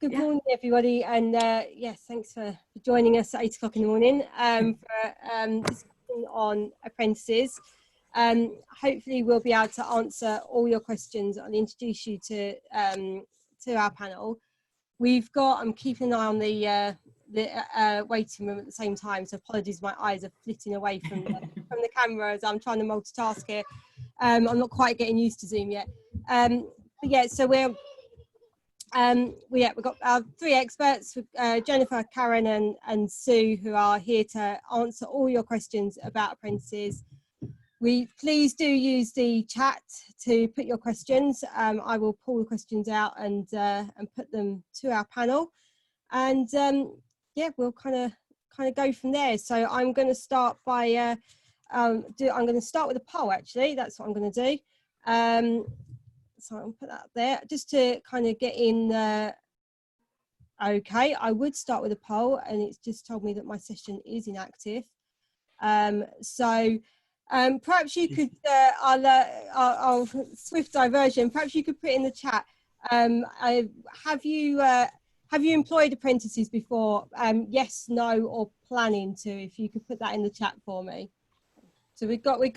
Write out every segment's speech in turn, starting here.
good morning, everybody, and yes, thanks for joining us at 8 o'clock in the morning for discussion on apprentices. Hopefully, we'll be able to answer all your questions. I'll introduce you to our panel. I'm keeping an eye on the waiting room at the same time, so apologies, my eyes are flitting away from the camera as I'm trying to multitask here. I'm not quite getting used to Zoom yet. But yeah, so we've got our three experts, Jennifer, Karen and Sue, who are here to answer all your questions about apprentices. Please do use the chat to put your questions. I will pull the questions out and put them to our panel, and yeah, we'll kind of go from there. So I'm going to start by I'm going to start with a poll. Actually, that's what I'm going to do. So I'll put that there just to kind of get in. Okay, I would start with a poll, and it's just told me that my session is inactive. So perhaps you could, I'll swift diversion. Perhaps you could put in the chat. Have you employed apprentices before? Yes, no, or planning to? If you could put that in the chat for me. So we've got a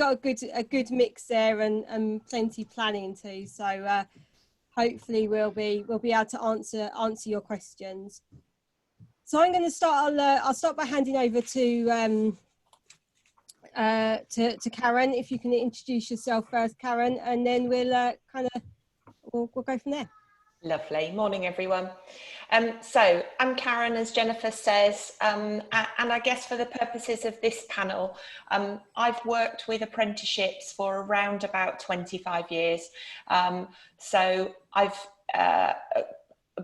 good mix there, and plenty planning too. So hopefully we'll be able to answer your questions. So I'm going to start. I'll start by handing over to Karen. If you can introduce yourself first, Karen, and then we'll we'll go from there. Lovely. Morning, everyone. So I'm Karen, as Jennifer says, and I guess for the purposes of this panel, I've worked with apprenticeships for around about 25 years. So I've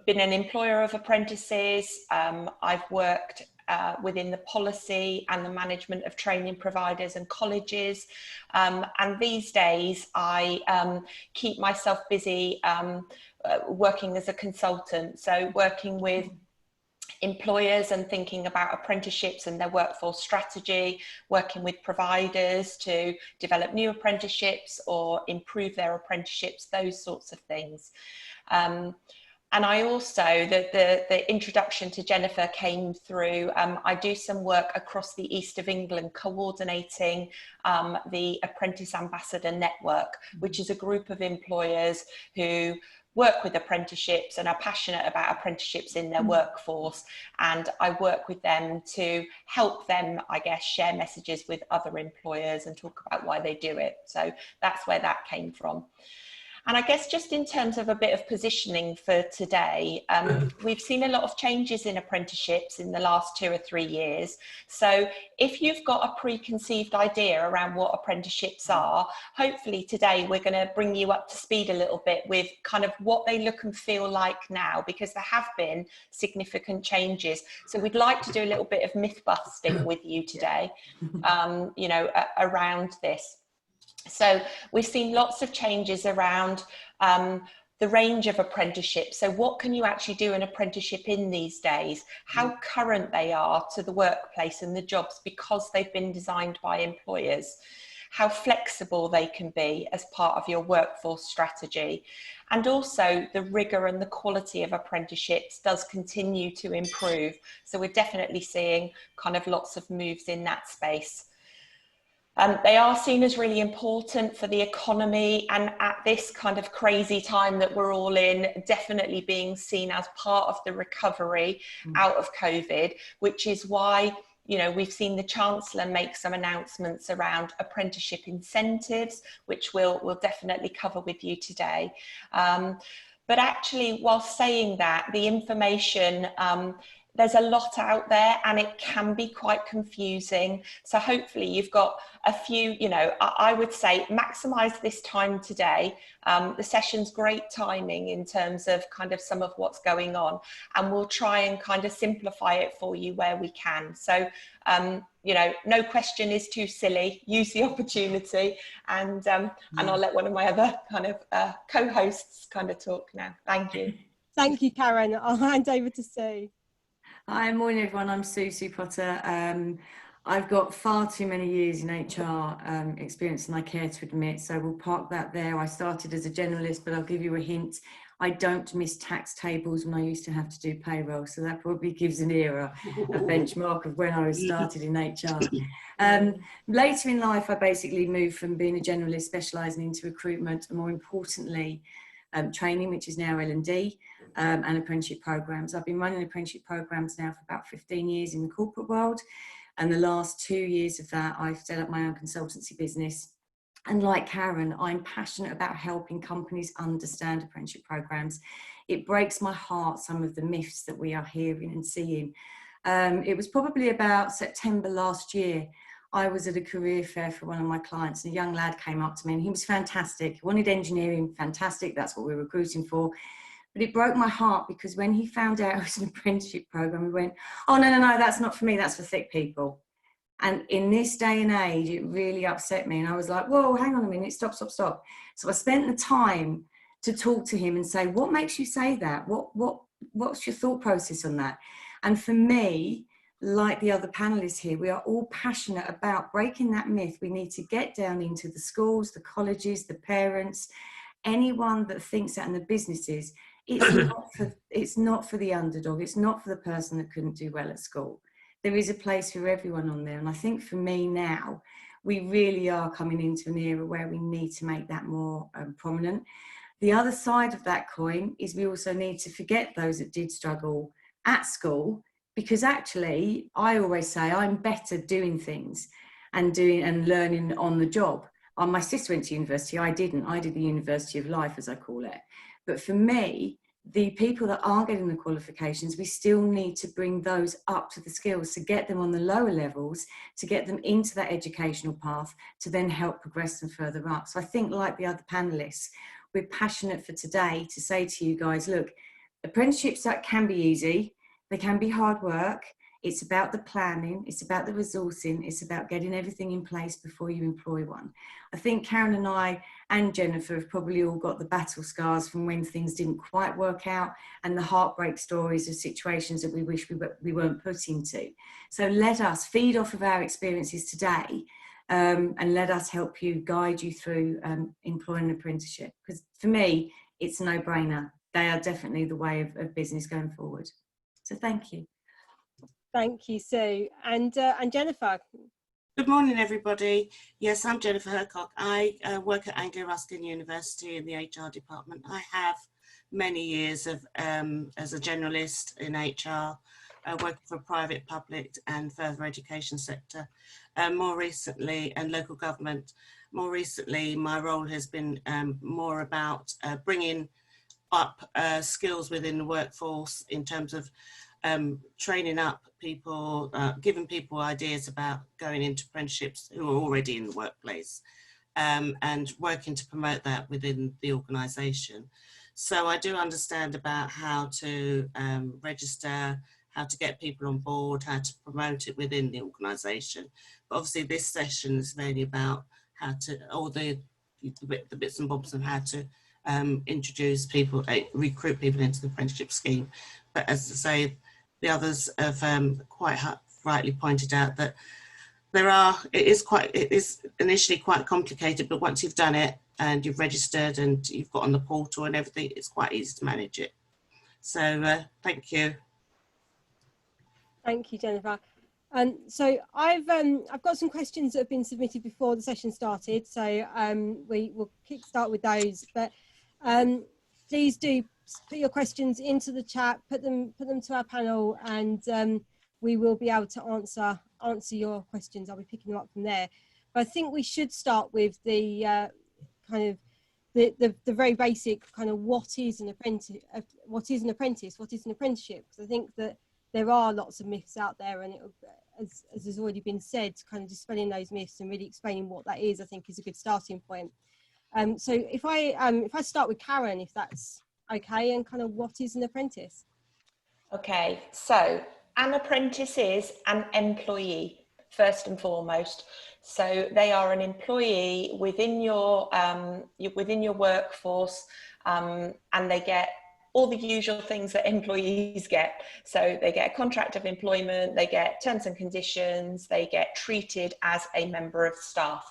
been an employer of apprentices. I've worked within the policy and the management of training providers and colleges. And these days I keep myself busy working as a consultant, so working with employers and thinking about apprenticeships and their workforce strategy, working with providers to develop new apprenticeships or improve their apprenticeships, those sorts of things. And I also, the introduction to Jennifer came through, I do some work across the east of England coordinating the Apprentice Ambassador Network, which is a group of employers who work with apprenticeships and are passionate about apprenticeships in their workforce, and I work with them to help them, I guess, share messages with other employers and talk about why they do it. So that's where that came from. And I guess just in terms of a bit of positioning for today, we've seen a lot of changes in apprenticeships in the last 2 or 3 years. So if you've got a preconceived idea around what apprenticeships are, hopefully today we're going to bring you up to speed a little bit with kind of what they look and feel like now, because there have been significant changes. So we'd like to do a little bit of myth busting with you today, you know, around this. So we've seen lots of changes around the range of apprenticeships. So what can you actually do an apprenticeship in these days? How current they are to the workplace and the jobs because they've been designed by employers. How flexible they can be as part of your workforce strategy. And also the rigor and the quality of apprenticeships does continue to improve. So we're definitely seeing kind of lots of moves in that space. They are seen as really important for the economy, and at this kind of crazy time that we're all in, definitely being seen as part of the recovery out of COVID, which is why, you know, we've seen the Chancellor make some announcements around apprenticeship incentives, which we'll definitely cover with you today. But actually, while saying that, the information, there's a lot out there and it can be quite confusing. So hopefully you've got a few, you know, I would say maximise this time today. The session's great timing in terms of kind of some of what's going on, and we'll try and kind of simplify it for you where we can. So, you know, no question is too silly. Use the opportunity, and I'll let one of my other kind of co-hosts kind of talk now. Thank you. Thank you, Karen. I'll hand over to Sue. Hi, morning everyone. I'm Sue Potter. I've got far too many years in HR experience, and I care to admit, so we'll park that there. I started as a generalist, but I'll give you a hint. I don't miss tax tables when I used to have to do payroll. So that probably gives an era, a benchmark of when I was started in HR. Later in life, I basically moved from being a generalist specialising into recruitment, and more importantly, training, which is now L&D, and apprenticeship programs. I've been running apprenticeship programs now for about 15 years in the corporate world. And the last 2 years of that, I've set up my own consultancy business. And like Karen, I'm passionate about helping companies understand apprenticeship programs. It breaks my heart, some of the myths that we are hearing and seeing. It was probably about September last year. I was at a career fair for one of my clients, and a young lad came up to me, and he was fantastic. He wanted engineering, fantastic. That's what we're recruiting for. But it broke my heart, because when he found out it was an apprenticeship program, he went, "Oh, no, that's not for me. That's for thick people." And in this day and age, it really upset me. And I was like, whoa, hang on a minute, stop. So I spent the time to talk to him and say, what makes you say that? What's your thought process on that? And for me, like the other panelists here, we are all passionate about breaking that myth. We need to get down into the schools, the colleges, the parents, anyone that thinks that, and the businesses. It's not for the underdog. It's not for the person that couldn't do well at school. There is a place for everyone on there. And I think for me now, we really are coming into an era where we need to make that more prominent. The other side of that coin is we also need to forget those that did struggle at school, because actually, I always say I'm better doing things and learning on the job. My sister went to university, I didn't. I did the University of Life, as I call it. But for me, the people that are getting the qualifications, we still need to bring those up to the skills, to get them on the lower levels, to get them into that educational path, to then help progress them further up. So I think, like the other panelists, we're passionate for today to say to you guys, look, apprenticeships, that can be easy, they can be hard work. It's about the planning, it's about the resourcing, it's about getting everything in place before you employ one. I think Karen and I and Jennifer have probably all got the battle scars from when things didn't quite work out, and the heartbreak stories of situations that we wish we weren't put into. So let us feed off of our experiences today, and let us help you, guide you through employing an apprenticeship. Because for me, it's a no-brainer. They are definitely the way of business going forward. So thank you. Thank you, Sue. And Jennifer. Good morning, everybody. Yes, I'm Jennifer Hercock. I work at Anglia Ruskin University in the HR department. I have many years of as a generalist in HR, working for private, public and further education sector. More recently, and local government. More recently, my role has been more about bringing up skills within the workforce in terms of training up people, giving people ideas about going into apprenticeships who are already in the workplace, and working to promote that within the organisation. So I do understand about how to register, how to get people on board, how to promote it within the organisation. But obviously this session is mainly about how to, all the bits and bobs of how to introduce people, recruit people into the apprenticeship scheme. But as I say, the others have quite rightly pointed out that it is initially quite complicated, but once you've done it and you've registered and you've got on the portal and everything, it's quite easy to manage it. So thank you. Thank you, Jennifer. So I've got some questions that have been submitted before the session started, so we will kickstart with those. But please do put your questions into the chat, put them to our panel, and we will be able to answer your questions. I'll be picking them up from there. But I think we should start with the kind of the very basic kind of what is an apprentice, what is an apprenticeship? Because I think that there are lots of myths out there, and as has already been said, kind of dispelling those myths and really explaining what that is, I think is a good starting point. So if I start with Karen, if that's okay, and kind of what is an apprentice? Okay, so an apprentice is an employee, first and foremost. So they are an employee within your workforce, and they get all the usual things that employees get. So they get a contract of employment, they get terms and conditions, they get treated as a member of staff.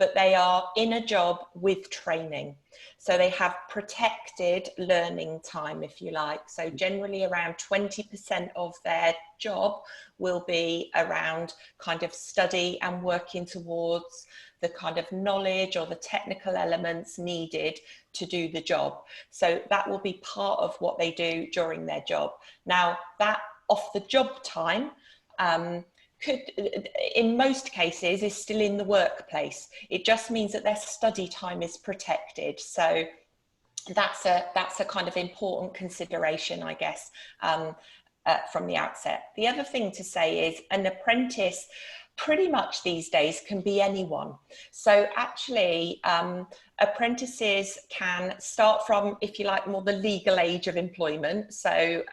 but they are in a job with training. So they have protected learning time, if you like. So generally around 20% of their job will be around kind of study and working towards the kind of knowledge or the technical elements needed to do the job. So that will be part of what they do during their job. Now, that off the job time could, in most cases, is still in the workplace. It just means that their study time is protected. So that's a kind of important consideration, I guess, from the outset. The other thing to say is an apprentice pretty much these days can be anyone. So actually, apprentices can start from, if you like, more the legal age of employment. So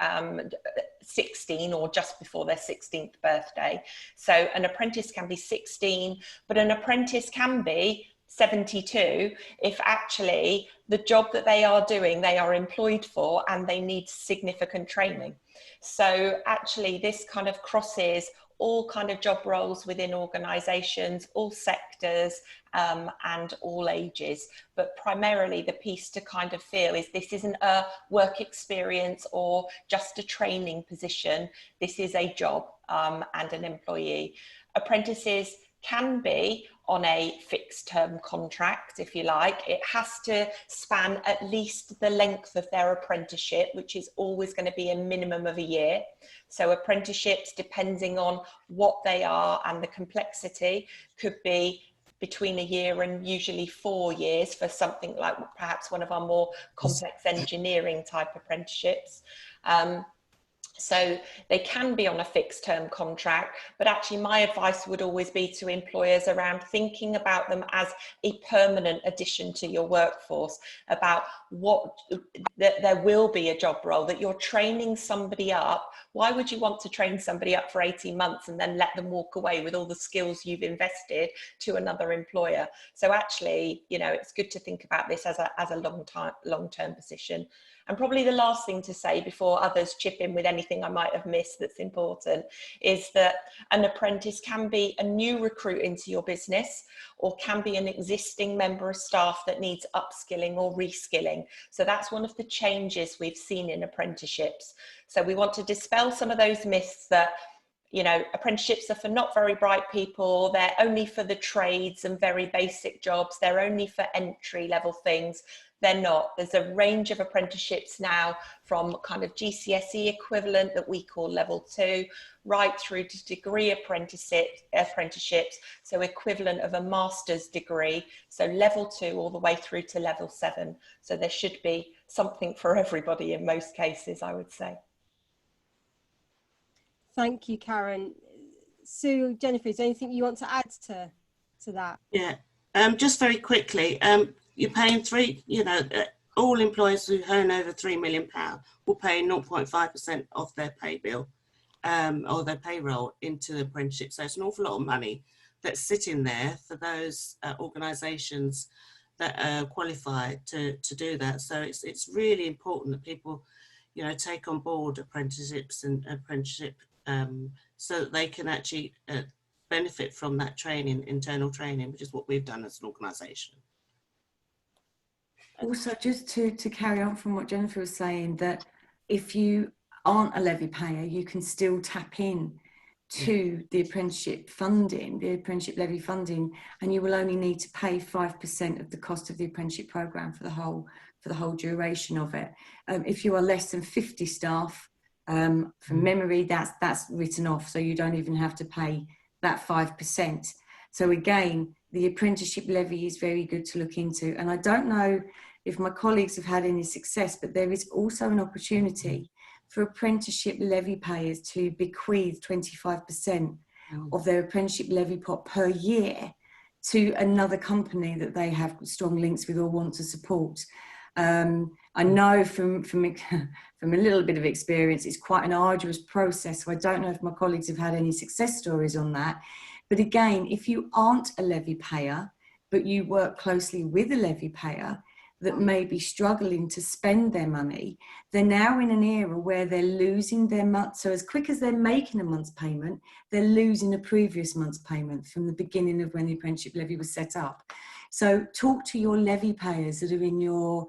16 or just before their 16th birthday. So an apprentice can be 16, but an apprentice can be 72 if actually the job that they are doing, they are employed for and they need significant training. So actually this kind of crosses all kind of job roles within organisations, all sectors and all ages. But primarily the piece to kind of feel is this isn't a work experience or just a training position. This is a job and an employee. Apprentices can be on a fixed term contract, if you like. It has to span at least the length of their apprenticeship, which is always going to be a minimum of a year. So apprenticeships, depending on what they are and the complexity, could be between a year and usually 4 years for something like perhaps one of our more complex engineering type apprenticeships. So they can be on a fixed term contract, but actually my advice would always be to employers around thinking about them as a permanent addition to your workforce, about what that there will be a job role, that you're training somebody up. Why would you want to train somebody up for 18 months and then let them walk away with all the skills you've invested to another employer? So actually, you know, it's good to think about this as a long-term position. And probably the last thing to say before others chip in with anything I might have missed that's important is that an apprentice can be a new recruit into your business or can be an existing member of staff that needs upskilling or reskilling. So that's one of the changes we've seen in apprenticeships. So we want to dispel some of those myths that, you know, apprenticeships are for not very bright people, they're only for the trades and very basic jobs, they're only for entry level things. They're not. There's a range of apprenticeships now, from kind of GCSE equivalent that we call level 2, right through to degree apprenticeships, so equivalent of a master's degree, so level 2 all the way through to level 7. So there should be something for everybody in most cases, I would say. Thank you, Karen. Sue, Jennifer, is there anything you want to add to that? Yeah, just very quickly, you're paying all employers who earn over £3 million will pay 0.5% of their pay bill or their payroll into the apprenticeship. So it's an awful lot of money that's sitting there for those organisations that are qualified to do that. So it's really important that people, you know, take on board apprenticeships and apprenticeship so that they can actually benefit from that training, internal training, which is what we've done as an organisation. Also, just to carry on from what Jennifer was saying, that if you aren't a levy payer, you can still tap in to the apprenticeship funding, the apprenticeship levy funding, and you will only need to pay 5% of the cost of the apprenticeship programme for the whole duration of it. If you are less than 50 staff, from memory, that's written off, so you don't even have to pay that 5%. So again, the apprenticeship levy is very good to look into. And I don't know if my colleagues have had any success, but there is also an opportunity for apprenticeship levy payers to bequeath 25% of their apprenticeship levy pot per year to another company that they have strong links with or want to support. I know from a little bit of experience, it's quite an arduous process. So I don't know if my colleagues have had any success stories on that. But again, if you aren't a levy payer, but you work closely with a levy payer, that may be struggling to spend their money, they're now in an era where they're losing their month. So as quick as they're making a month's payment, they're losing a previous month's payment from the beginning of when the apprenticeship levy was set up. So talk to your levy payers that are in your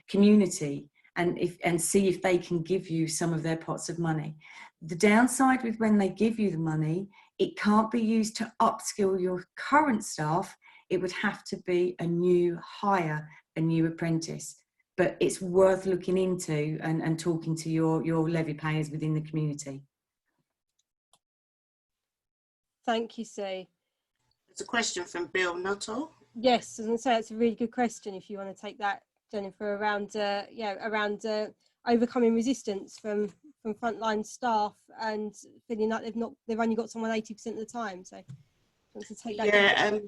community and see if they can give you some of their pots of money. The downside with when they give you the money, it can't be used to upskill your current staff. It would have to be a new hire, a new apprentice. But it's worth looking into and talking to your levy payers within the community. Thank you, Sue. There's a question from Bill Nuttall. Yes, I was going to say it's a really good question if you want to take that, Jennifer, around overcoming resistance from frontline staff and feeling like they've only got someone 80% of the time. So I want to take that. Yeah,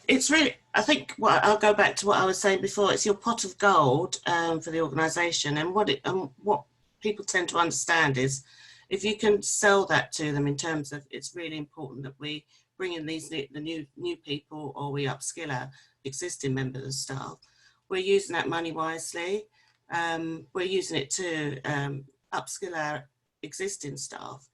it's really, I think I'll go back to what I was saying before. It's your pot of gold for the organisation, and what people tend to understand is if you can sell that to them in terms of it's really important that we bring in the new people, or we upskill our existing members of staff. We're using that money wisely. We're using it to upskill our existing staff,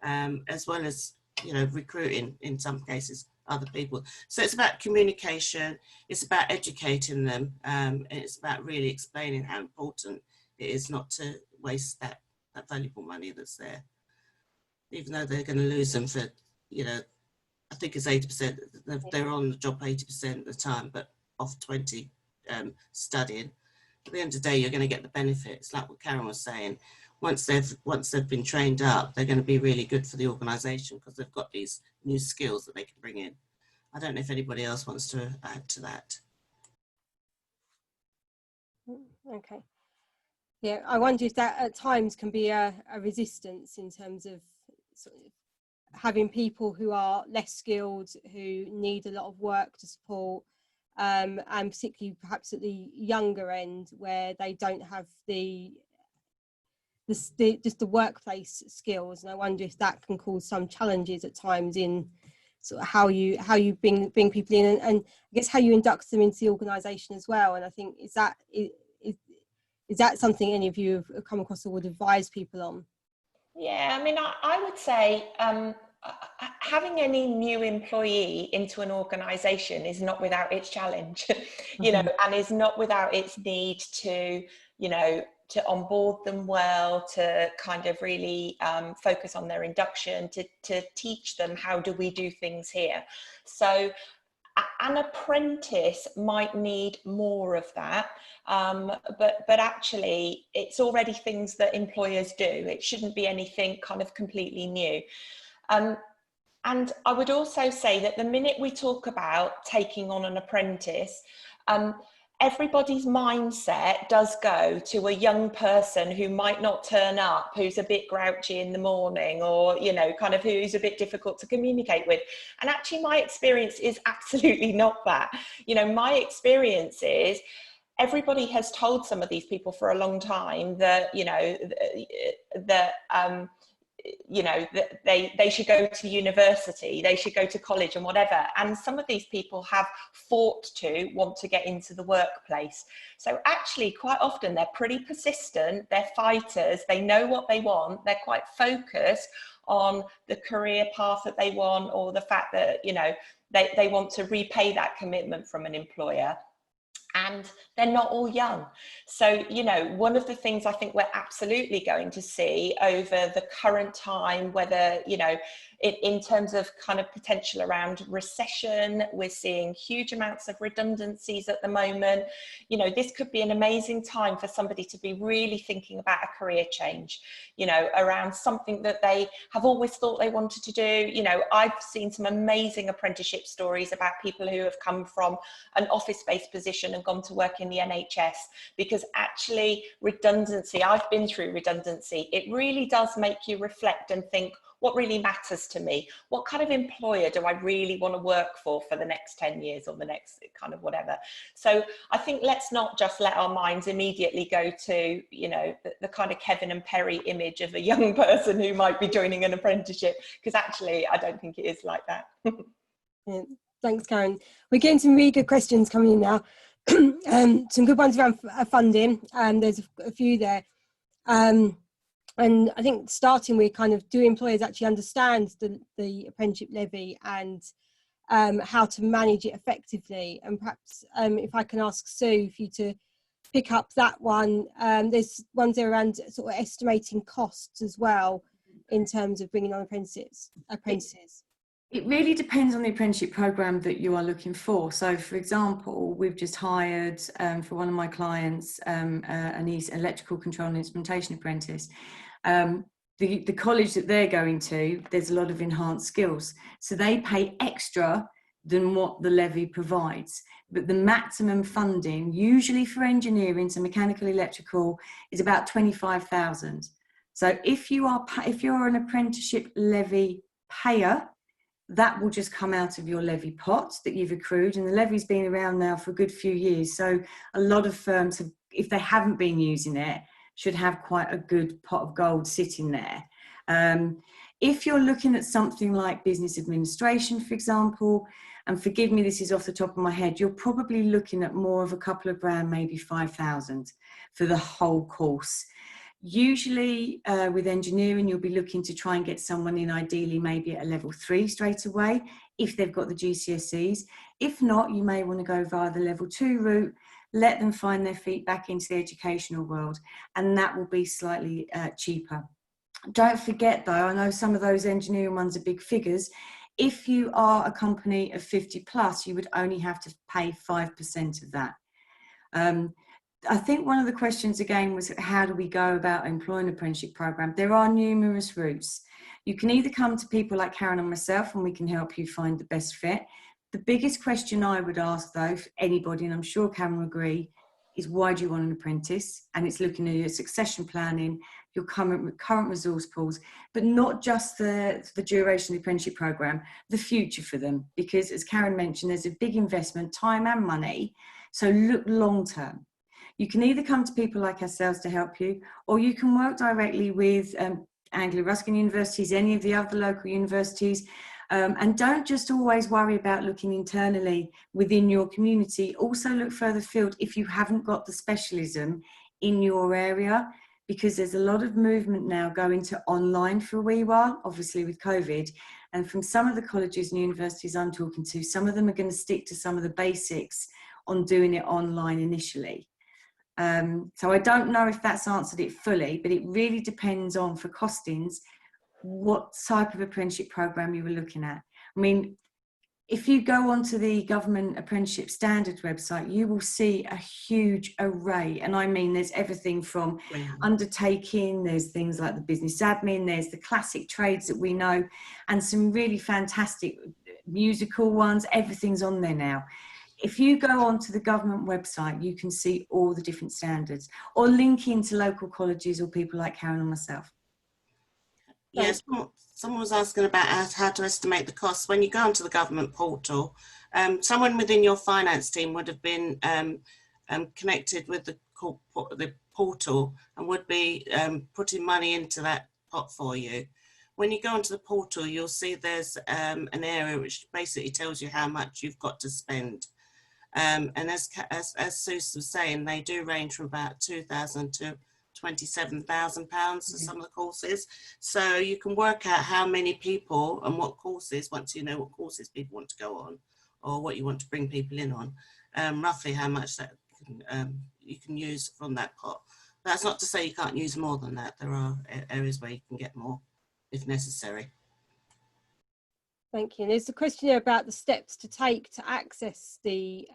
as well as, you know, recruiting in some cases other people. So it's about communication, it's about educating them, and it's about really explaining how important it is not to waste that valuable money that's there, even though they're going to lose them for, you know, I think it's 80%. They're on the job 80% of the time, but off 20 studying. At the end of the day, you're going to get the benefits, like what Karen was saying. Once they've been trained up, they're going to be really good for the organisation because they've got these new skills that they can bring in. I don't know if anybody else wants to add to that. Okay. Yeah, I wonder if that at times can be a resistance in terms of sort of having people who are less skilled, who need a lot of work to support, and particularly perhaps at the younger end where they don't have just the workplace skills. And I wonder if that can cause some challenges at times in sort of how you bring people in, and I guess how you induct them into the organisation as well. And I think is that something any of you have come across or would advise people on? Yeah, I mean, I would say having any new employee into an organisation is not without its challenge, you know, and is not without its need to, you know, to onboard them well, to kind of really focus on their induction, to teach them how do we do things here. So an apprentice might need more of that, but actually it's already things that employers do. It shouldn't be anything kind of completely new. And I would also say that the minute we talk about taking on an apprentice, everybody's mindset does go to a young person who might not turn up, who's a bit grouchy in the morning, or, you know, kind of who's a bit difficult to communicate with. And actually my experience is absolutely not that. You know, my experience is everybody has told some of these people for a long time that, you know, that they should go to university, they should go to college and whatever. And some of these people have fought to want to get into the workplace. So actually quite often they're pretty persistent, they're fighters, they know what they want, they're quite focused on the career path that they want, or the fact that, you know, they want to repay that commitment from an employer. And they're not all young. So, you know, one of the things I think we're absolutely going to see over the current time, whether, you know, in terms of kind of potential around recession, we're seeing huge amounts of redundancies at the moment. You know, this could be an amazing time for somebody to be really thinking about a career change, you know, around something that they have always thought they wanted to do. You know, I've seen some amazing apprenticeship stories about people who have come from an office-based position and gone to work in the NHS, because actually redundancy, I've been through redundancy, it really does make you reflect and think, what really matters to me? What kind of employer do I really want to work for the next 10 years or the next kind of whatever? So I think let's not just let our minds immediately go to, you know, the kind of Kevin and Perry image of a young person who might be joining an apprenticeship, because actually I don't think it is like that. Yeah, thanks, Karen. We're getting some really good questions coming in now. some good ones around funding, and there's a few there. And I think starting with kind of, do employers actually understand the apprenticeship levy and how to manage it effectively? And perhaps if I can ask Sue for you to pick up that one. There's ones there around sort of estimating costs as well in terms of bringing on apprentices. It really depends on the apprenticeship programme that you are looking for. So, for example, we've just hired for one of my clients an electrical control and instrumentation apprentice. The college that they're going to, there's a lot of enhanced skills. So they pay extra than what the levy provides. But the maximum funding, usually for engineering, so mechanical, electrical, is about 25,000. So if you're an apprenticeship levy payer, that will just come out of your levy pot that you've accrued, and the levy's been around now for a good few years. So a lot of firms, if they haven't been using it, should have quite a good pot of gold sitting there. If you're looking at something like business administration, for example, and forgive me, this is off the top of my head, you're probably looking at more of a couple of grand, maybe 5,000 for the whole course. Usually with engineering, you'll be looking to try and get someone in, ideally maybe at a level 3 straight away, if they've got the GCSEs. If not, you may want to go via the level 2 route, let them find their feet back into the educational world, and that will be slightly cheaper. Don't forget though, I know some of those engineering ones are big figures. If you are a company of 50 plus, you would only have to pay 5% of that. I think one of the questions again was, how do we go about employing an apprenticeship program? There are numerous routes. You can either come to people like Karen and myself, and we can help you find the best fit. The biggest question I would ask though, for anybody, and I'm sure Karen will agree, is why do you want an apprentice? And it's looking at your succession planning, your current resource pools, but not just the duration of the apprenticeship program, the future for them. Because as Karen mentioned, there's a big investment, time and money. So look long term. You can either come to people like ourselves to help you, or you can work directly with Anglo-Ruskin universities, any of the other local universities. And don't just always worry about looking internally within your community. Also look further afield if you haven't got the specialism in your area, because there's a lot of movement now going to online for a wee while, obviously with COVID. And from some of the colleges and universities I'm talking to, some of them are going to stick to some of the basics on doing it online initially. So I don't know if that's answered it fully, but it really depends on, for costings, what type of apprenticeship program you were looking at. I mean, if you go onto the government apprenticeship standards website, you will see a huge array. And I mean, there's everything from undertaking, there's things like the business admin, there's the classic trades that we know, and some really fantastic musical ones. Everything's on there now. If you go onto the government website, you can see all the different standards, or link into local colleges or people like Karen and myself. Yes, someone was asking about how to estimate the costs. When you go onto the government portal, someone within your finance team would have been connected with the portal and would be putting money into that pot for you. When you go onto the portal, you'll see there's an area which basically tells you how much you've got to spend. And as Sue was saying, they do range from about £2,000 to £27,000 for some of the courses. So you can work out how many people and what courses, once you know what courses people want to go on or what you want to bring people in on, roughly how much that you can use from that pot. That's not to say you can't use more than that. There are areas where you can get more if necessary. Thank you. There's a question here about the steps to take to access the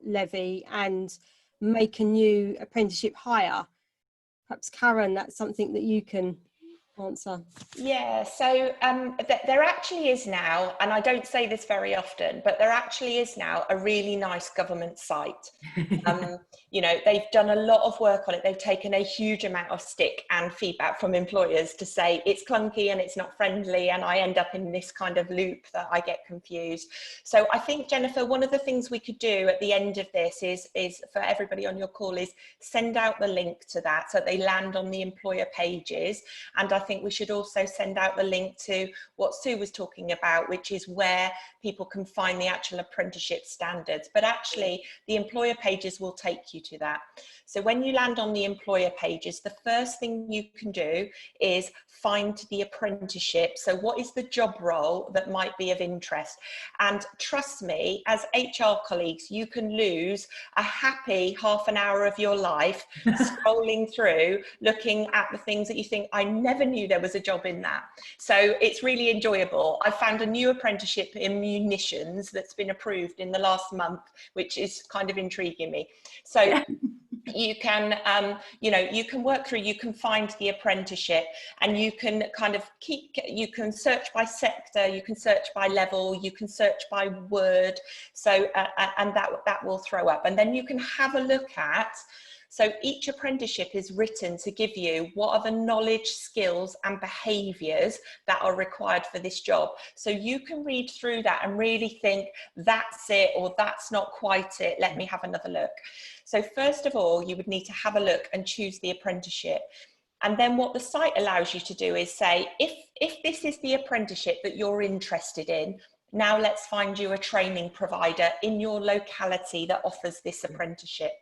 levy and make a new apprenticeship hire. Perhaps Karen, that's something that you can answer. Yeah, so there actually is now, and I don't say this very often, but there actually is now a really nice government site. You know, they've done a lot of work on it. They've taken a huge amount of stick and feedback from employers to say it's clunky and it's not friendly, and I end up in this kind of loop that I get confused. So I think, Jennifer, one of the things we could do at the end of this is for everybody on your call is send out the link to that so they land on the employer pages. And I think we should also send out the link to what Sue was talking about, which is where people can find the actual apprenticeship standards. But actually, the employer pages will take you to that. So when you land on the employer pages, the first thing you can do is find the apprenticeship. So what is the job role that might be of interest? And trust me, as HR colleagues, you can lose a happy half an hour of your life scrolling through, looking at the things that you think, I never knew there was a job in that. So it's really enjoyable. I found a new apprenticeship in munitions that's been approved in the last month, which is kind of intriguing me. So you can, you know, you can work through, you can find the apprenticeship, and you can kind of you can search by sector, you can search by level, you can search by word. So, and that will throw up, and then you can have a look at. So each apprenticeship is written to give you what are the knowledge, skills and behaviours that are required for this job. So you can read through that and really think, that's it, or that's not quite it, let me have another look. So first of all, you would need to have a look and choose the apprenticeship. And then what the site allows you to do is say, if this is the apprenticeship that you're interested in, now let's find you a training provider in your locality that offers this apprenticeship.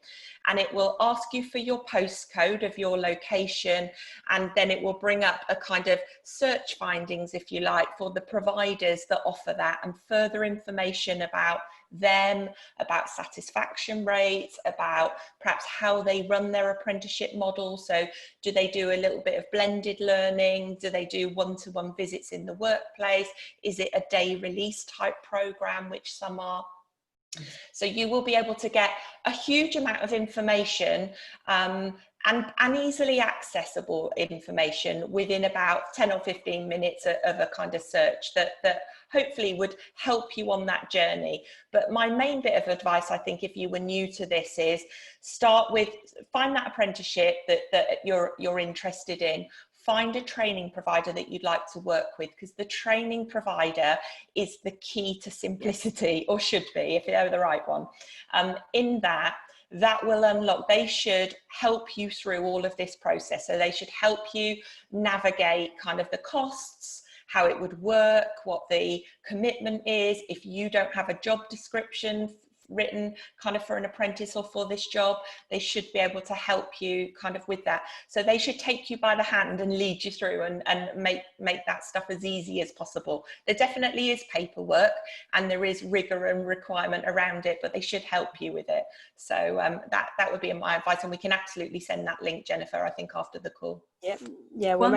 And it will ask you for your postcode of your location, and then it will bring up a kind of search findings, if you like, for the providers that offer that, and further information about them, about satisfaction rates, about perhaps how they run their apprenticeship model. So do they do a little bit of blended learning? Do they do one-to-one visits in the workplace? Is it a day release type program, which some are? So you will be able to get a huge amount of information, and easily accessible information within about 10 or 15 minutes of a kind of search that hopefully would help you on that journey. But my main bit of advice, I think, if you were new to this, is find that apprenticeship that you're interested in. Find a training provider that you'd like to work with, because the training provider is the key to simplicity, or should be, if they're the right one. In that will unlock, they should help you through all of this process. So they should help you navigate kind of the costs, how it would work, what the commitment is. If you don't have a job description written kind of for an apprentice or for this job, they should be able to help you kind of with that. So they should take you by the hand and lead you through and make that stuff as easy as possible. There definitely is paperwork and there is rigor and requirement around it, but they should help you with it. So that would be my advice, and we can absolutely send that link, Jennifer, I think after the call. Yeah. One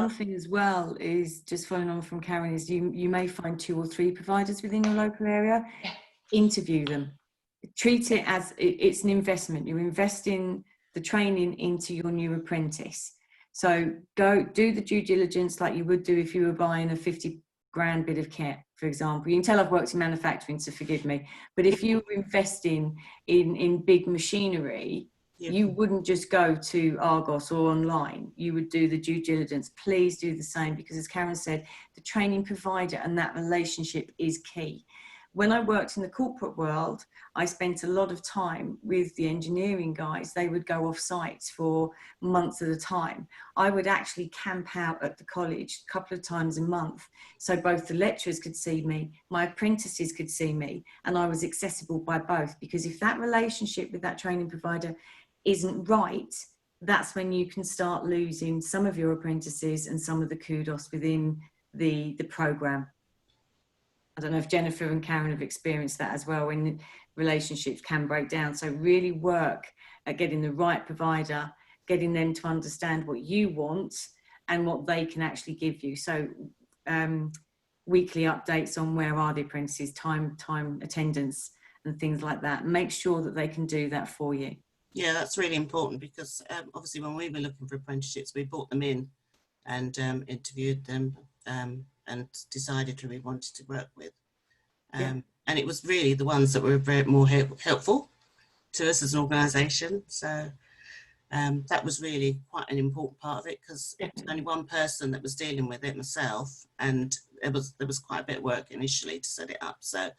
thing as well is, just following on from Karen, is you may find 2 or 3 providers within your local area. Yeah. Interview them, treat it as it's an investment. You're investing the training into your new apprentice. So go do the due diligence like you would do if you were buying a 50 grand bit of kit, for example. You can tell I've worked in manufacturing, so forgive me, but if you were investing in big machinery, you wouldn't just go to Argos or online. You would do the due diligence. Please do the same, because as Karen said, the training provider and that relationship is key. When I worked in the corporate world, I spent a lot of time with the engineering guys. They would go off sites for months at a time. I would actually camp out at the college a couple of times a month, so both the lecturers could see me, my apprentices could see me, and I was accessible by both. Because if that relationship with that training provider isn't right, that's when you can start losing some of your apprentices and some of the kudos within the program. I don't know if Jennifer and Karen have experienced that as well, when relationships can break down. So really work at getting the right provider, getting them to understand what you want and what they can actually give you. So weekly updates on where are the apprentices, time attendance and things like that. Make sure that they can do that for you. Yeah, that's really important, because obviously when we were looking for apprenticeships, we brought them in and interviewed them and decided who we wanted to work with. And it was really the ones that were more helpful to us as an organisation. So that was really quite an important part of it, because it was only one person that was dealing with it, myself, and there was quite a bit of work initially to set it up. So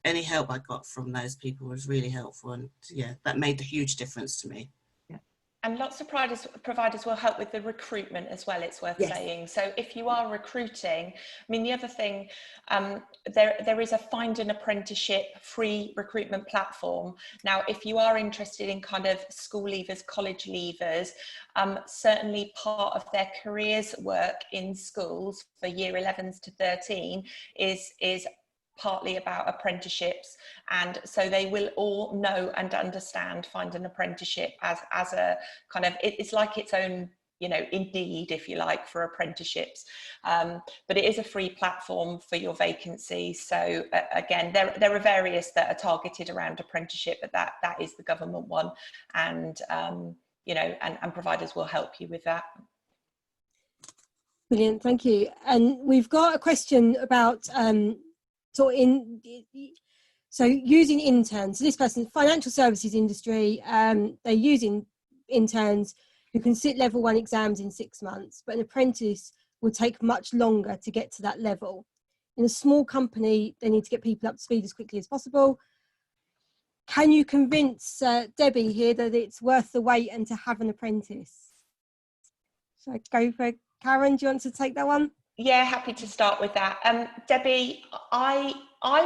any help I got from those people was really helpful, and yeah, that made a huge difference to me. And lots of providers will help with the recruitment as well, it's worth saying. So if you are recruiting, I mean, the other thing, there is a Find an Apprenticeship free recruitment platform. Now, if you are interested in kind of school leavers, college leavers, certainly part of their careers work in schools for year 11s to 13 is partly about apprenticeships, and so they will all know and understand Find an Apprenticeship as a kind of, it's like its own, you know, Indeed, if you like, for apprenticeships, but it is a free platform for your vacancies. So again, there are various that are targeted around apprenticeship, but that is the government one, and you know, and providers will help you with that. Brilliant, thank you. And we've got a question about so using interns. So this person, financial services industry, they're using interns who can sit level 1 exams in 6 months, but an apprentice will take much longer to get to that level. In a small company, they need to get people up to speed as quickly as possible. Can you convince Debbie here that it's worth the wait and to have an apprentice? So I go for Karen, do you want to take that one? Yeah, happy to start with that. Debbie, I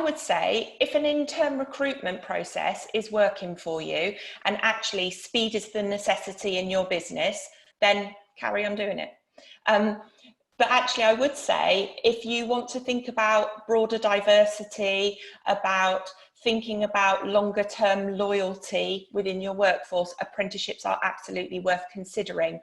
would say if an intern recruitment process is working for you and actually speed is the necessity in your business, then carry on doing it. But actually, I would say if you want to think about broader diversity, about thinking about longer term loyalty within your workforce, apprenticeships are absolutely worth considering.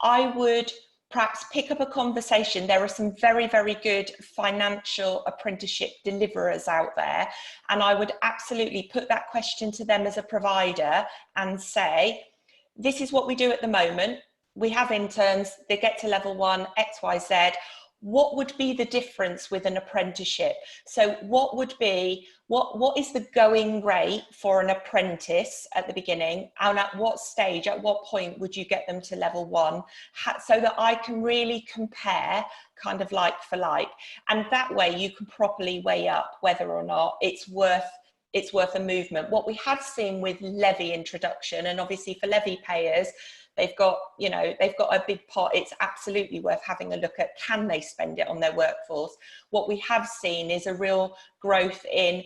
I would perhaps pick up a conversation. There are some very, very good financial apprenticeship deliverers out there, and I would absolutely put that question to them as a provider and say, this is what we do at the moment. We have interns, they get to level 1, X, Y, Z. What would be the difference with an apprenticeship? So what would be, what is the going rate for an apprentice at the beginning, and at what stage, at what point would you get them to level 1, so that I can really compare kind of like for like, and that way you can properly weigh up whether or not it's worth a movement. What we have seen with levy introduction, and obviously for levy payers, they've got a big pot. It's absolutely worth having a look at, can they spend it on their workforce? What we have seen is a real growth in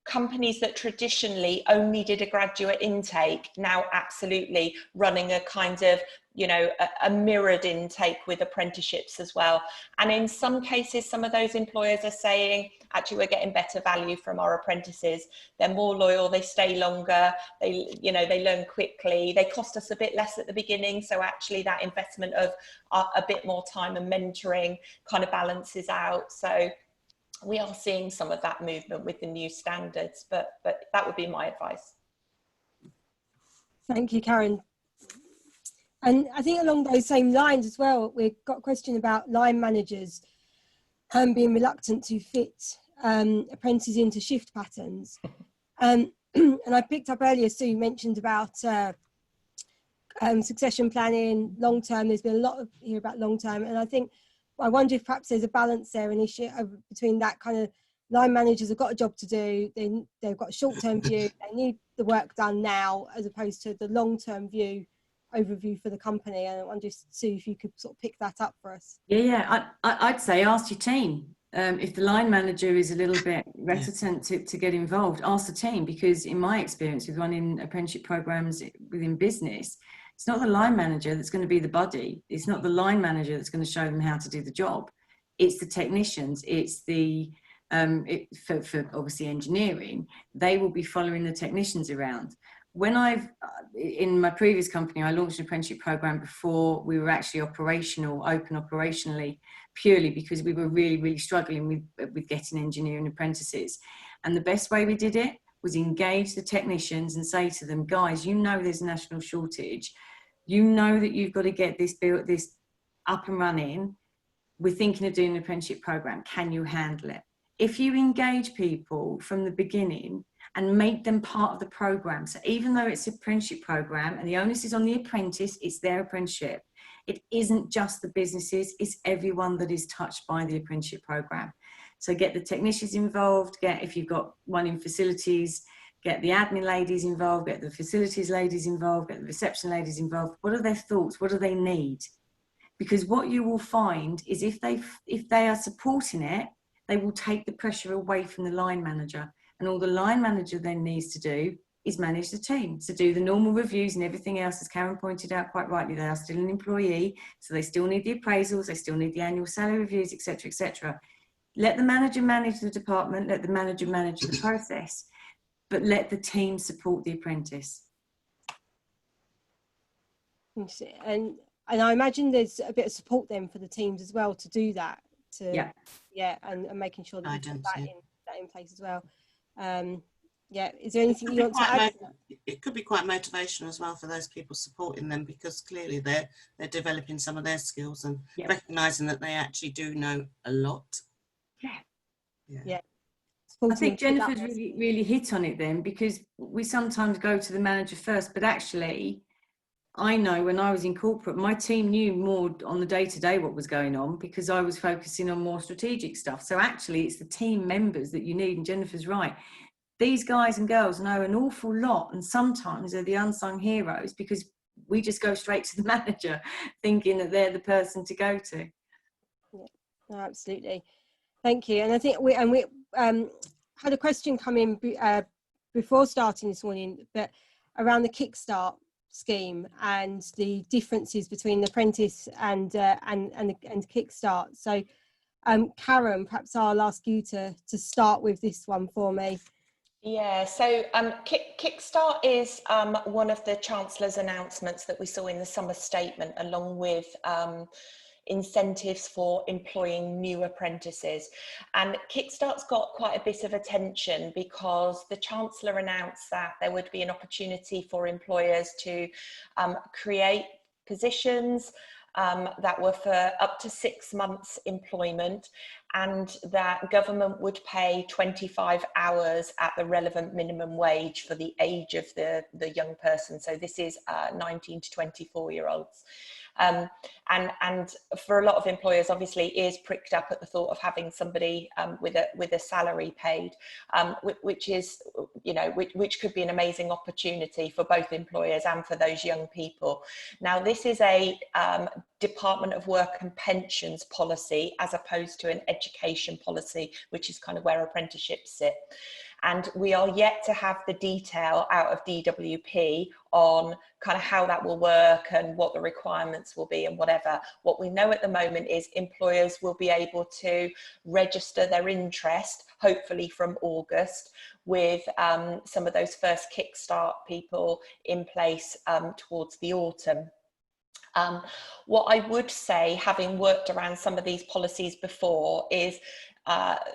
companies that traditionally only did a graduate intake, now absolutely running a kind of, you know, a mirrored intake with apprenticeships as well. And in some cases, some of those employers are saying, actually, we're getting better value from our apprentices. They're more loyal, they stay longer, they learn quickly, they cost us a bit less at the beginning. So actually that investment of a bit more time and mentoring kind of balances out. So we are seeing some of that movement with the new standards, but that would be my advice. Thank you, Karen. And I think along those same lines as well, we've got a question about line managers being reluctant to fit apprentices into shift patterns. And I picked up earlier, Sue mentioned about succession planning, long term. There's been a lot here about long term, and I wonder if perhaps there's a balance there, an issue between that kind of line managers have got a job to do, they've got a short term view, they need the work done now, as opposed to the long term view overview for the company. And I wonder, Sue, if you could sort of pick that up for us. Yeah, I'd say ask your team. If the line manager is a little bit reticent to get involved, ask the team, because in my experience with running apprenticeship programs within business, it's not the line manager that's going to be the buddy. It's not the line manager that's going to show them how to do the job. It's the technicians. It's the, for obviously engineering, they will be following the technicians around. When in my previous company, I launched an apprenticeship program before we were actually open operationally, purely because we were really, really struggling with getting engineering apprentices. And the best way we did it was engage the technicians and say to them, guys, you know there's a national shortage. You know that you've got to get this up and running. We're thinking of doing an apprenticeship program. Can you handle it? If you engage people from the beginning and make them part of the program, so even though it's an apprenticeship program and the onus is on the apprentice, it's their apprenticeship. It isn't just the businesses, it's everyone that is touched by the apprenticeship program. So get the technicians involved, if you've got one in facilities, get the admin ladies involved, get the facilities ladies involved, get the reception ladies involved. What are their thoughts? What do they need? Because what you will find is if they are supporting it, they will take the pressure away from the line manager. And all the line manager then needs to do is manage the team. So do the normal reviews and everything else, as Karen pointed out quite rightly, they are still an employee. So they still need the appraisals, they still need the annual salary reviews, etc., etc. Let the manager manage the department, let the manager manage the process, but let the team support the apprentice. And I imagine there's a bit of support then for the teams as well to do that. And making sure that you put that in place as well. Is there anything you want to add? It could be quite motivational as well for those people supporting them, because clearly they're developing some of their skills and recognising that they actually do know a lot. Yeah. I think Jennifer's really hit on it then, because we sometimes go to the manager first, but actually I know when I was in corporate, my team knew more on the day-to-day what was going on, because I was focusing on more strategic stuff. So actually it's the team members that you need, and Jennifer's right. These guys and girls know an awful lot, and sometimes they're the unsung heroes because we just go straight to the manager thinking that they're the person to go to. Yeah, no, absolutely. Thank you. And I think we had a question come in before starting this morning, but around the Kickstart scheme and the differences between the apprentice and Kickstart. So Karen, perhaps I'll ask you to start with this one for me. Yeah, so Kickstart is one of the Chancellor's announcements that we saw in the summer statement, along with incentives for employing new apprentices. And Kickstart's got quite a bit of attention because the Chancellor announced that there would be an opportunity for employers to create positions that were for up to 6 months employment, and that government would pay 25 hours at the relevant minimum wage for the age of the young person. So this is 19 to 24-year-olds. And for a lot of employers, obviously, ears pricked up at the thought of having somebody with a salary paid, which is, which could be an amazing opportunity for both employers and for those young people. Now, this is a Department of Work and Pensions policy, as opposed to an education policy, which is kind of where apprenticeships sit. And we are yet to have the detail out of DWP on kind of how that will work and what the requirements will be and whatever. What we know at the moment is employers will be able to register their interest, hopefully from August, with some of those first Kickstart people in place towards the autumn. What I would say, having worked around some of these policies before, is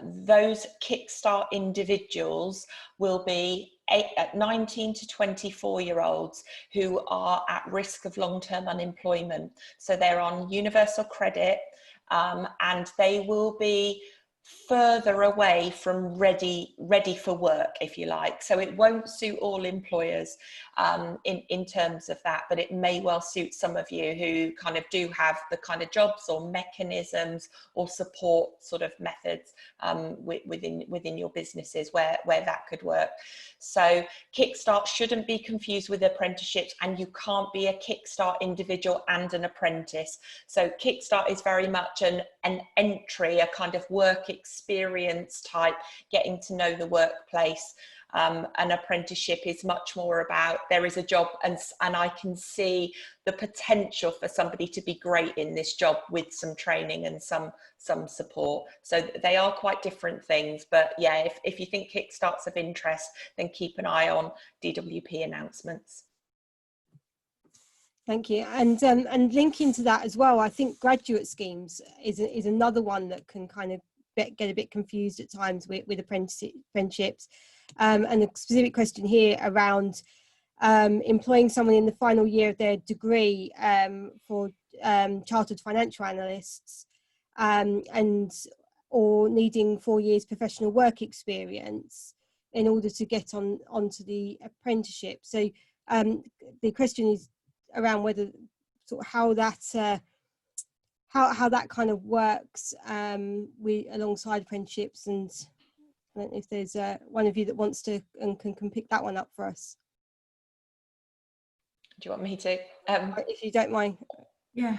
those Kickstart individuals will be 19 to 24-year-olds who are at risk of long-term unemployment. So they're on universal credit, and they will be further away from ready for work, if you like. So it won't suit all employers in terms of that, but it may well suit some of you who kind of do have the kind of jobs or mechanisms or support sort of methods within your businesses where that could work. So Kickstart shouldn't be confused with apprenticeships, and you can't be a Kickstart individual and an apprentice. So Kickstart is very much an entry, a kind of work experience type, getting to know the workplace. An apprenticeship is much more about, there is a job and I can see the potential for somebody to be great in this job with some training and some support. So they are quite different things, but yeah, if you think Kickstart's of interest, then keep an eye on DWP announcements. Thank you. And linking to that as well, I think graduate schemes is another one that can kind of get a bit confused at times with apprenticeships. And the specific question here around employing someone in the final year of their degree for chartered financial analysts, or needing 4 years professional work experience in order to get onto the apprenticeship. So the question is around whether sort of how that kind of works alongside apprenticeships and don't know if there's one of you that wants to and can pick that one up for us. Do you want me to? If you don't mind. Yeah.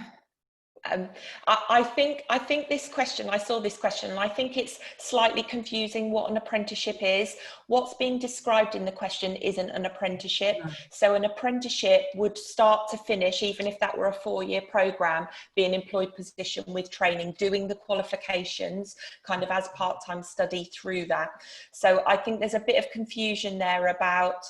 I think this question, I saw this question, and I think it's slightly confusing what an apprenticeship is. What's being described in the question isn't an apprenticeship. No. So an apprenticeship would start to finish, even if that were a 4-year program, be an employed position with training, doing the qualifications kind of as part-time study through that. So I think there's a bit of confusion there about,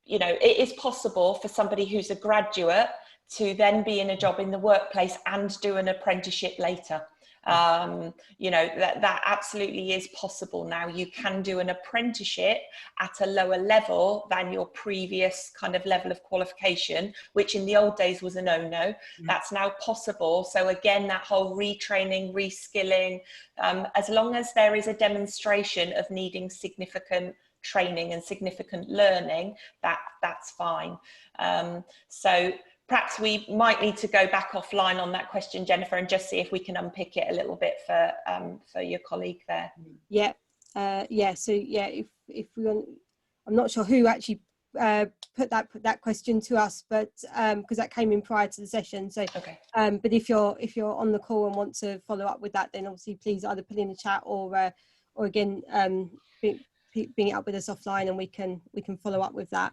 you know, it is possible for somebody who's a graduate to then be in a job in the workplace and do an apprenticeship later. You know, that absolutely is possible now. You can do an apprenticeship at a lower level than your previous kind of level of qualification, which in the old days was a no-no. That's now possible. So again, that whole retraining, reskilling, as long as there is a demonstration of needing significant training and significant learning, that's fine. So perhaps we might need to go back offline on that question, Jennifer, and just see if we can unpick it a little bit for your colleague there. Yeah, yeah. So yeah, if we want, I'm not sure who actually put that question to us, but because that came in prior to the session. So okay. But if you're on the call and want to follow up with that, then obviously please either put in the chat or again bring it up with us offline, and we can follow up with that.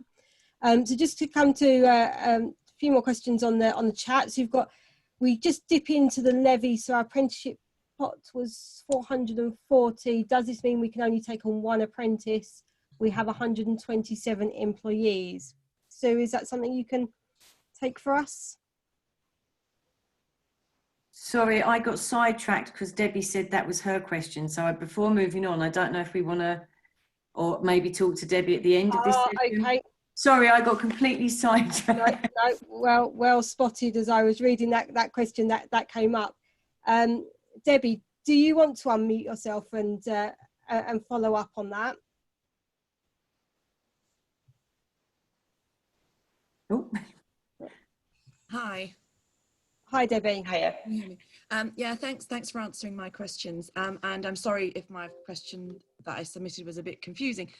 So just to come to a few more questions on the chat. So we just dip into the levy. So our apprenticeship pot was 440. Does this mean we can only take on one apprentice? We have 127 employees. So is that something you can take for us? Sorry, I got sidetracked because Debbie said that was her question. So before moving on, I don't know if we want to, or maybe talk to Debbie at the end of this session. Okay. Sorry, I got completely sidetracked. No, well spotted. As I was reading that question that came up. Debbie, do you want to unmute yourself and follow up on that? Oh. Hi. Hi, Debbie. Hiya. Can you hear me? Yeah, thanks for answering my questions. And I'm sorry if my question that I submitted was a bit confusing.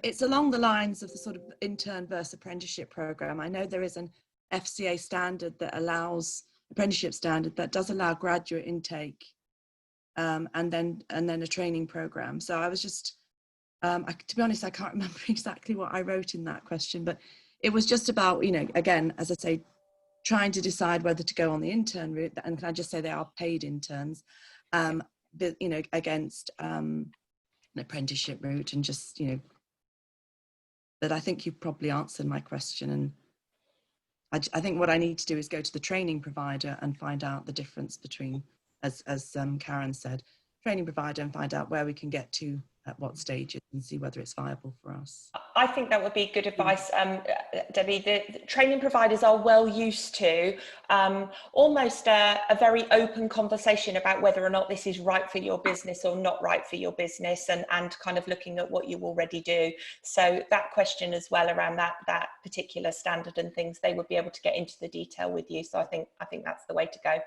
It's along the lines of the sort of intern versus apprenticeship program. I know there is an FCA standard that allows, apprenticeship standard that does allow graduate intake, and then a training program. So I was just, to be honest, I can't remember exactly what I wrote in that question, but it was just about, you know, again, as I say, trying to decide whether to go on the intern route, and can I just say they are paid interns, but, you know, against an apprenticeship route, and just, you know, but I think you've probably answered my question, and I think what I need to do is go to the training provider and find out the difference between, as Karen said, training provider, and find out where we can get to at what stages, and see whether it's viable for us. I think that would be good advice, Debbie. The training providers are well used to almost a very open conversation about whether or not this is right for your business or not right for your business, and kind of looking at what you already do. So that question as well around that particular standard and things, they would be able to get into the detail with you. So I think that's the way to go.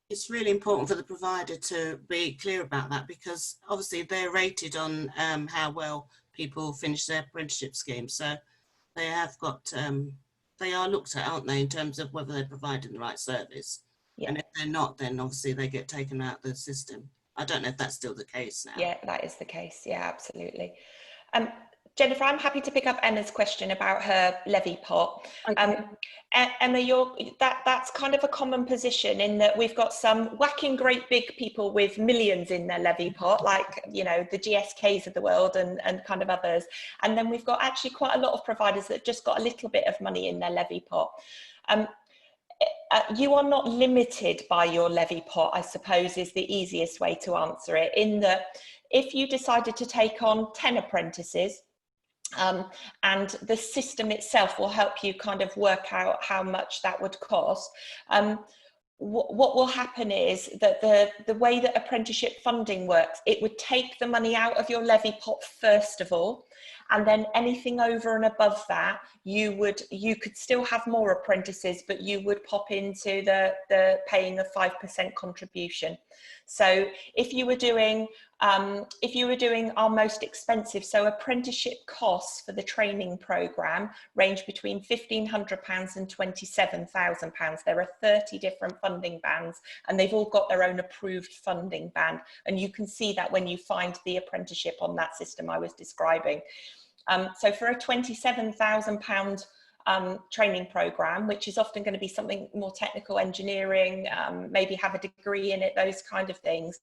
It's really important for the provider to be clear about that, because obviously they're rated on how well people finish their apprenticeship scheme. So they have got, they are looked at, aren't they, in terms of whether they're providing the right service. Yeah. And if they're not, then obviously they get taken out of the system. I don't know if that's still the case now. Yeah, that is the case. Yeah, absolutely. Jennifer, I'm happy to pick up Emma's question about her levy pot. Okay. Emma, that's kind of a common position, in that we've got some whacking great big people with millions in their levy pot, like, you know, the GSKs of the world and kind of others. And then we've got actually quite a lot of providers that just got a little bit of money in their levy pot. You are not limited by your levy pot, I suppose, is the easiest way to answer it, in that if you decided to take on 10 apprentices, and the system itself will help you kind of work out how much that would cost. What will happen is that the way that apprenticeship funding works, it would take the money out of your levy pot first of all, and then anything over and above that, you could still have more apprentices, but you would pop into the paying a 5% contribution. So if you were doing if you were doing our most expensive, so apprenticeship costs for the training programme range between £1,500 and £27,000. There are 30 different funding bands, and they've all got their own approved funding band. And you can see that when you find the apprenticeship on that system I was describing. So for a £27,000 training programme, which is often going to be something more technical, engineering, maybe have a degree in it, those kind of things,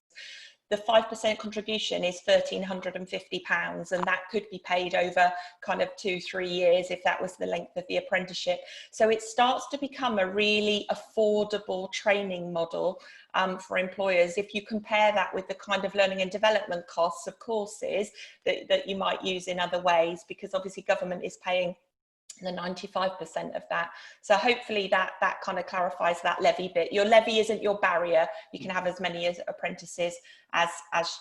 the 5% contribution is £1,350, and that could be paid over kind of 2-3 years if that was the length of the apprenticeship. So it starts to become a really affordable training model for employers. If you compare that with the kind of learning and development costs of courses that you might use in other ways, because obviously government is paying the 95% of that. So hopefully that kind of clarifies that levy bit. Your levy isn't your barrier. You can have as many apprentices as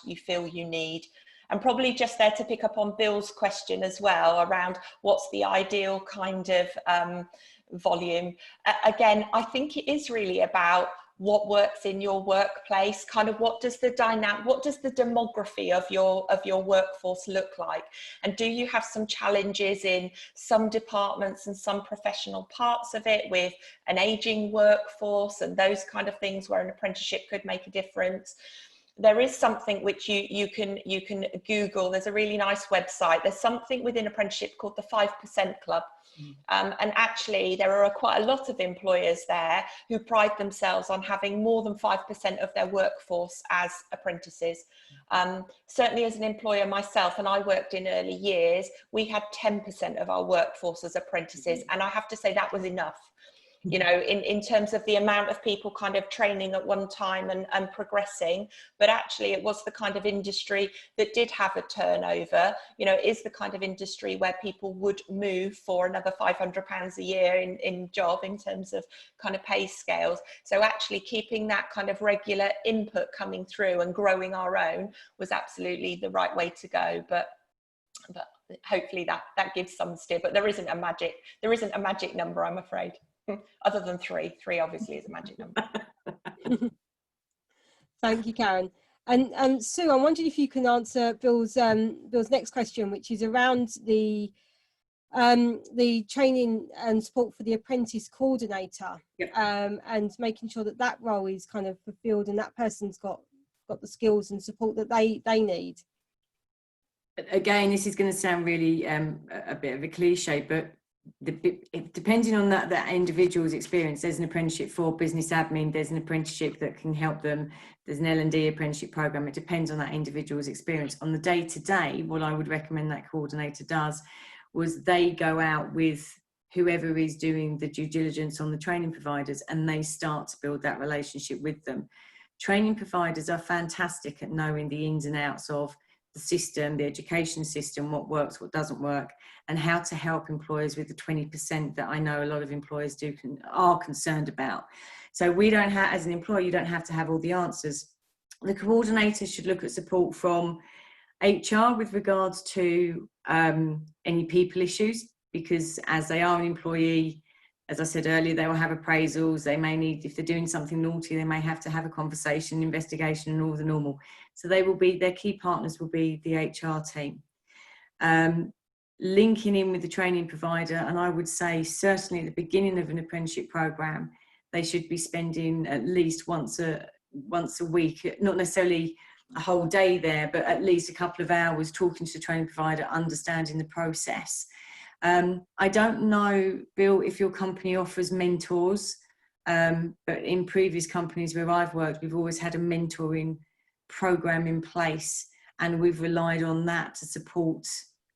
you feel you need. And probably just there to pick up on Bill's question as well around what's the ideal kind of volume. Again, I think it is really about what works in your workplace, kind of what does the demography of your workforce look like, and do you have some challenges in some departments and some professional parts of it with an aging workforce and those kind of things where an apprenticeship could make a difference. There is something which you can Google. There's a really nice website. There's something within apprenticeship called the 5% Club. And actually there are quite a lot of employers there who pride themselves on having more than 5% of their workforce as apprentices. Certainly as an employer myself, and I worked in early years, we had 10% of our workforce as apprentices, and I have to say that was enough. You know, in terms of the amount of people kind of training at one time and progressing, but actually it was the kind of industry that did have a turnover. You know, it is the kind of industry where people would move for another £500 a year in job in terms of kind of pay scales. So actually keeping that kind of regular input coming through and growing our own was absolutely the right way to go. But hopefully that gives some steer, but there isn't a magic number, I'm afraid. Other than three obviously is a magic number. Thank you, Karen. And Sue, I'm wondering if you can answer Bill's next question, which is around the training and support for the apprentice coordinator. Yep. And making sure that role is kind of fulfilled and that person's got the skills and support that they need. Again, this is going to sound really a bit of a cliche, but depending on that individual's experience, there's an apprenticeship for business admin, there's an apprenticeship that can help them, there's an L&D apprenticeship program. It depends on that individual's experience. On the day-to-day, what I would recommend that coordinator does was they go out with whoever is doing the due diligence on the training providers, and they start to build that relationship with them. Training providers are fantastic at knowing the ins and outs of the system, the education system, what works, what doesn't work, and how to help employers with the 20% that I know a lot of employers are concerned about. So we don't have, as an employer, you don't have to have all the answers. The coordinator should look at support from HR with regards to any people issues, because as they are an employee, as I said earlier, they will have appraisals. They may need, if they're doing something naughty, they may have to have a conversation, investigation, and all the normal. So they will be, their key partners will be the HR team. Linking in with the training provider, and I would say certainly at the beginning of an apprenticeship program, they should be spending at least once a week, not necessarily a whole day there, but at least a couple of hours talking to the training provider, understanding the process. I don't know, Bill, if your company offers mentors, but in previous companies where I've worked, we've always had a mentoring program in place, and we've relied on that to support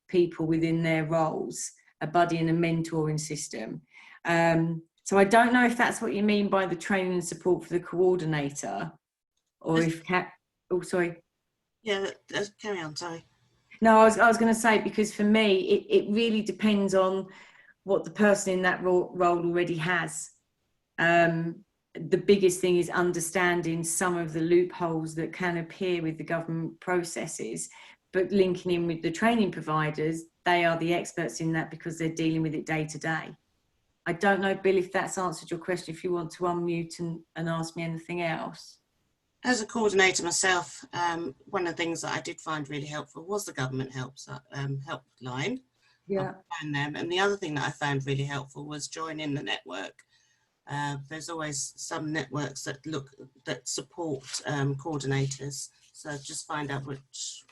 people within their roles, a buddy and a mentoring system. So I don't know if that's what you mean by the training and support for the coordinator, or if, oh, sorry. Yeah, carry on, sorry. No, I was going to say, because for me, it really depends on what the person in that role already has. The biggest thing is understanding some of the loopholes that can appear with the government processes, but linking in with the training providers, they are the experts in that because they're dealing with it day to day. I don't know, Bill, if that's answered your question, if you want to unmute and ask me anything else. As a coordinator myself, one of the things that I did find really helpful was the government helpline. Yeah. And the other thing that I found really helpful was joining the network. There's always some networks that support coordinators. So just find out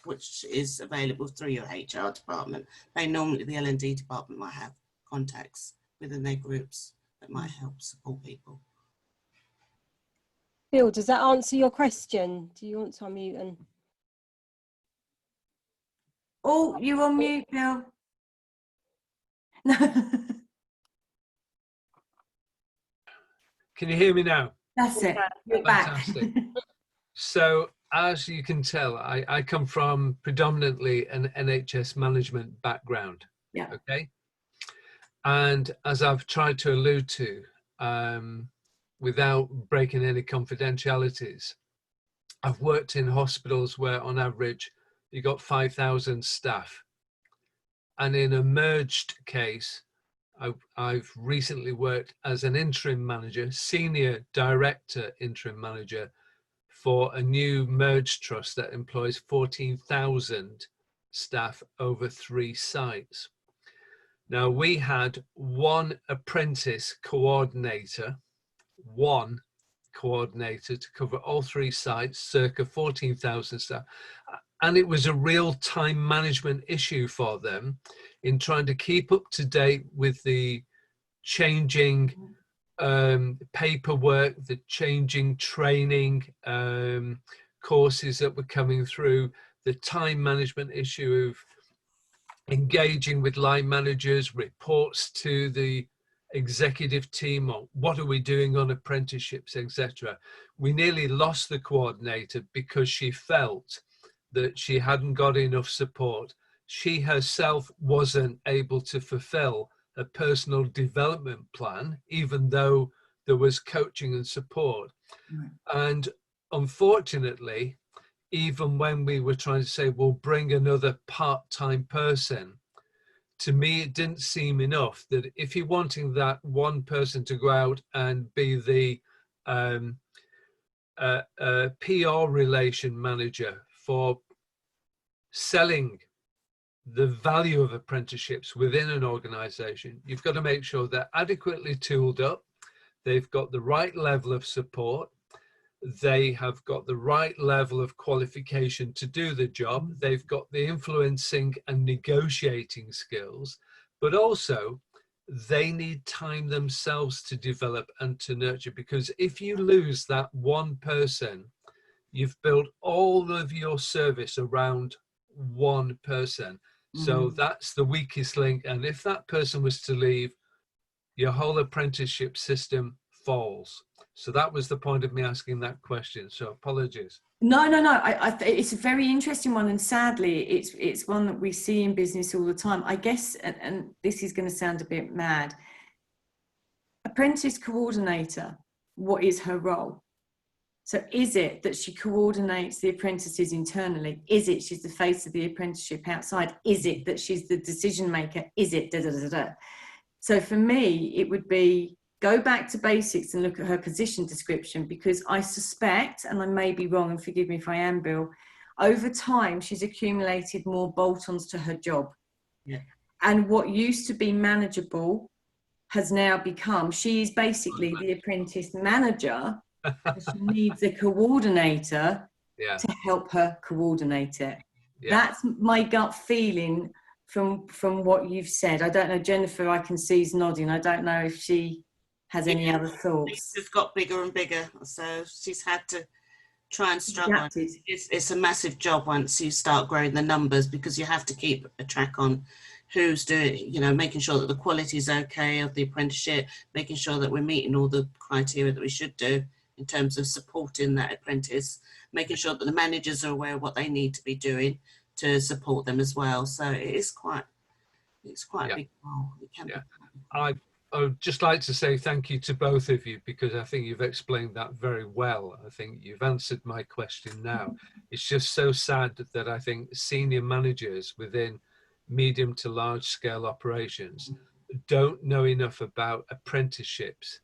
which is available through your HR department. The L&D department might have contacts within their groups that might help support people. Bill, does that answer your question? Do you want to unmute and? Oh, you're on mute, Bill. Can you hear me now? That's it. You're back. Fantastic. So as you can tell, I come from predominantly an NHS management background. Yeah. Okay. And as I've tried to allude to, without breaking any confidentialities, I've worked in hospitals where on average you got 5,000 staff. And in a merged case, I've recently worked as an interim manager, senior director interim manager for a new merged trust that employs 14,000 staff over 3 sites. Now we had one apprentice coordinator to cover all 3 sites, circa 14,000 staff. And it was a real time management issue for them in trying to keep up to date with the changing paperwork, the changing training courses that were coming through, the time management issue of engaging with line managers, reports to the executive team on what are we doing on apprenticeships, etc. We nearly lost the coordinator because she felt that she hadn't got enough support. She herself wasn't able to fulfill a personal development plan, even though there was coaching and support. Right. And unfortunately, even when we were trying to say, we'll bring another part-time person, to me, it didn't seem enough that if you're wanting that one person to go out and be the PR relation manager for selling the value of apprenticeships within an organization, you've got to make sure they're adequately tooled up, they've got the right level of support, they have got the right level of qualification to do the job, they've got the influencing and negotiating skills, but also they need time themselves to develop and to nurture, because if you lose that one person, you've built all of your service around one person. So that's the weakest link. And if that person was to leave, your whole apprenticeship system falls. So that was the point of me asking that question. So apologies. No. It's a very interesting one. And sadly, it's one that we see in business all the time. I guess, and this is going to sound a bit mad, apprentice coordinator, what is her role? So is it that she coordinates the apprentices internally? Is it she's the face of the apprenticeship outside? Is it that she's the decision maker? Is it da-da-da-da-da? So for me, it would be go back to basics and look at her position description, because I suspect, and I may be wrong, and forgive me if I am, Bill, over time, she's accumulated more bolt-ons to her job. Yeah. And what used to be manageable has now become, she's basically the apprentice manager. She needs a coordinator to help her coordinate it. That's my gut feeling from what you've said. I don't know, Jennifer, I can see is nodding. I don't know if she has any other thoughts. It's got bigger and bigger, so she's had to try and struggle. It's a massive job once you start growing the numbers, because you have to keep a track on who's doing, making sure that the quality is okay of the apprenticeship, making sure that we're meeting all the criteria that we should do in terms of supporting that apprentice, making sure that the managers are aware of what they need to be doing to support them as well. So it's quite a big role. It can be. I would just like to say thank you to both of you, because I think you've explained that very well. I think you've answered my question now. It's just so sad that I think senior managers within medium to large scale operations don't know enough about apprenticeships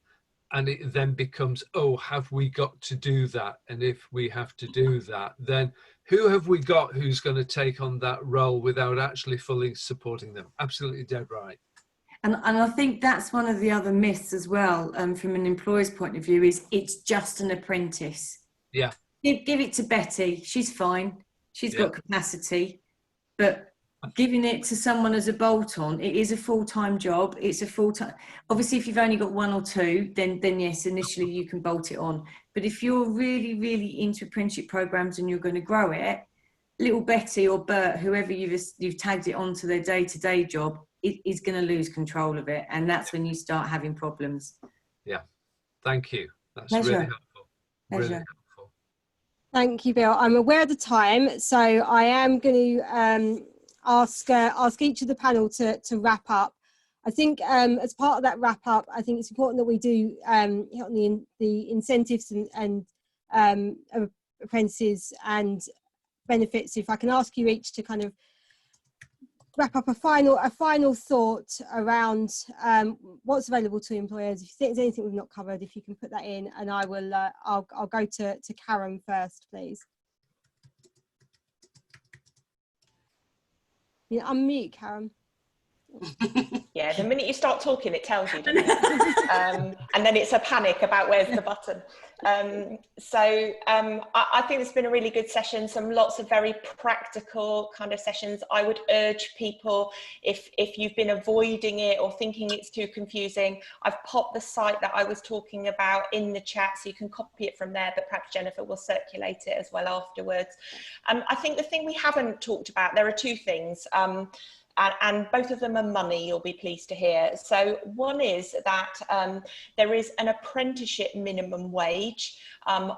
and it then becomes, oh, have we got to do that? And if we have to do that, then who have we got who's going to take on that role without actually fully supporting them? Absolutely dead right. And I think that's one of the other myths as well, from an employer's point of view, is it's just an apprentice. Yeah. Give it to Betty. She's fine. She's Yeah. got capacity. But giving it to someone as a bolt-on, it is a full-time job. It's a full-time. Obviously, if you've only got one or two, then yes, initially you can bolt it on. But if you're really, really into apprenticeship programs and you're going to grow it, little Betty or Bert, whoever you've tagged it onto their day-to-day job, is going to lose control of it, and that's when you start having problems. Yeah, thank you. That's Pleasure. really helpful. Pleasure. Really helpful. Thank you, Bill. I'm aware of the time, so I am going to ask each of the panel to wrap up. I think as part of that wrap up, I think it's important that we do hit on the incentives and apprentices and benefits. If I can ask you each to kind of wrap up a final thought around what's available to employers. If you think there's anything we've not covered, if you can put that in, and I will I'll go to Karen first, please. You unmute, Karen. Yeah, the minute you start talking, it tells you, doesn't it? And then it's a panic about where's the button. I think it's been a really good session, lots of very practical kind of sessions. I would urge people, if you've been avoiding it or thinking it's too confusing, I've popped the site that I was talking about in the chat, so you can copy it from there, but perhaps Jennifer will circulate it as well afterwards. I think the thing we haven't talked about, there are two things. And both of them are money, you'll be pleased to hear. So one is that there is an apprenticeship minimum wage of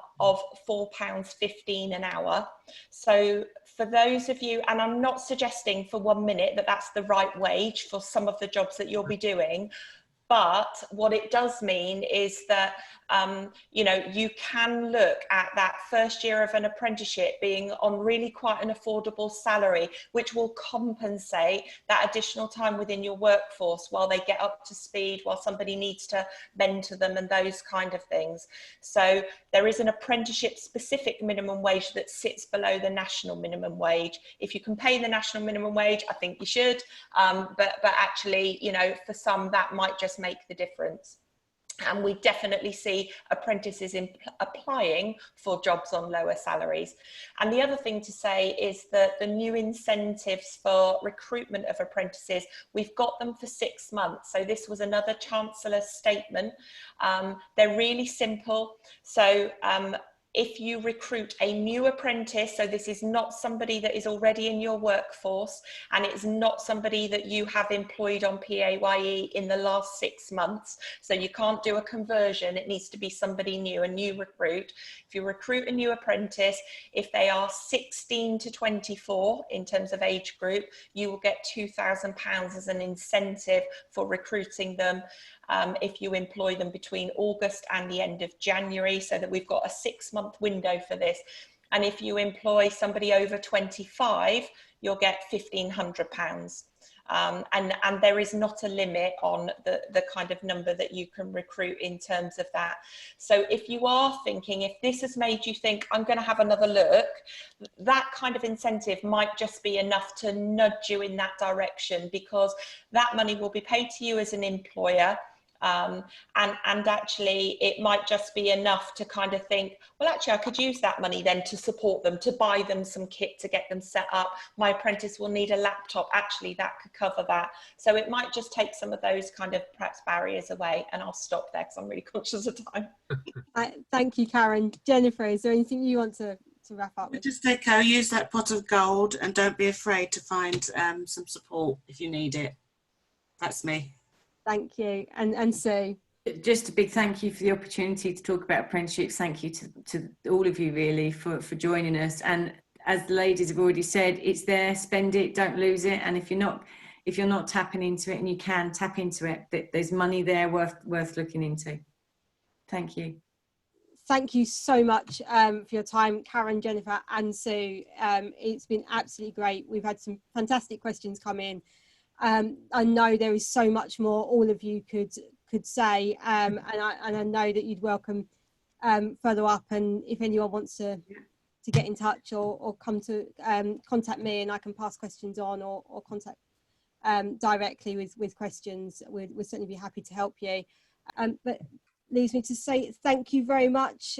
£4.15 an hour. So for those of you, and I'm not suggesting for 1 minute that that's the right wage for some of the jobs that you'll be doing, but what it does mean is that you know, you can look at that first year of an apprenticeship being on really quite an affordable salary, which will compensate that additional time within your workforce while they get up to speed, while somebody needs to mentor them and those kind of things. So there is an apprenticeship specific minimum wage that sits below the national minimum wage. If you can pay the national minimum wage, I think you should, but actually, you know, for some that might just make the difference. And we definitely see apprentices applying for jobs on lower salaries. And the other thing to say is that the new incentives for recruitment of apprentices, we've got them for 6 months. So this was another Chancellor's statement. They're really simple. So if you recruit a new apprentice, so this is not somebody that is already in your workforce, and it's not somebody that you have employed on PAYE in the last 6 months, so you can't do a conversion, it needs to be somebody new, a new recruit. If you recruit a new apprentice, if they are 16 to 24 in terms of age group, you will get £2,000 as an incentive for recruiting them. If you employ them between August and the end of January, so that we've got a 6-month window for this. And if you employ somebody over 25, you'll get £1,500. And there is not a limit on the kind of number that you can recruit in terms of that. So if you are thinking, if this has made you think, I'm going to have another look, that kind of incentive might just be enough to nudge you in that direction, because that money will be paid to you as an employer. And actually it might just be enough to kind of think, well, actually I could use that money then to support them, to buy them some kit, to get them set up. My apprentice will need a laptop, actually that could cover that. So it might just take some of those kind of perhaps barriers away. And I'll stop there because I'm really conscious of time. Thank you, Karen. Jennifer, is there anything you want to wrap up with? Just echo, use that pot of gold and don't be afraid to find some support if you need it. That's me. Thank you. And Sue? Just a big thank you for the opportunity to talk about apprenticeships. Thank you to all of you really for joining us. And as the ladies have already said, it's there, spend it, don't lose it. And if you're not tapping into it, and you can tap into it, there's money there worth looking into. Thank you. Thank you so much for your time, Karen, Jennifer and Sue. It's been absolutely great. We've had some fantastic questions come in. I know there is so much more all of you could could say, and I know that you'd welcome further up, and if anyone wants to get in touch or come to contact me, and I can pass questions on, or contact directly with questions, we'd certainly be happy to help you. But leaves me to say thank you very much,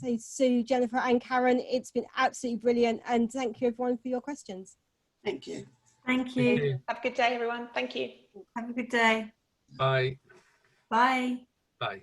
say Sue, Jennifer and Karen. It's been absolutely brilliant, and thank you everyone for your questions. Thank you. Thank you. Have a good day, everyone. Thank you. Have a good day. Bye. Bye. Bye.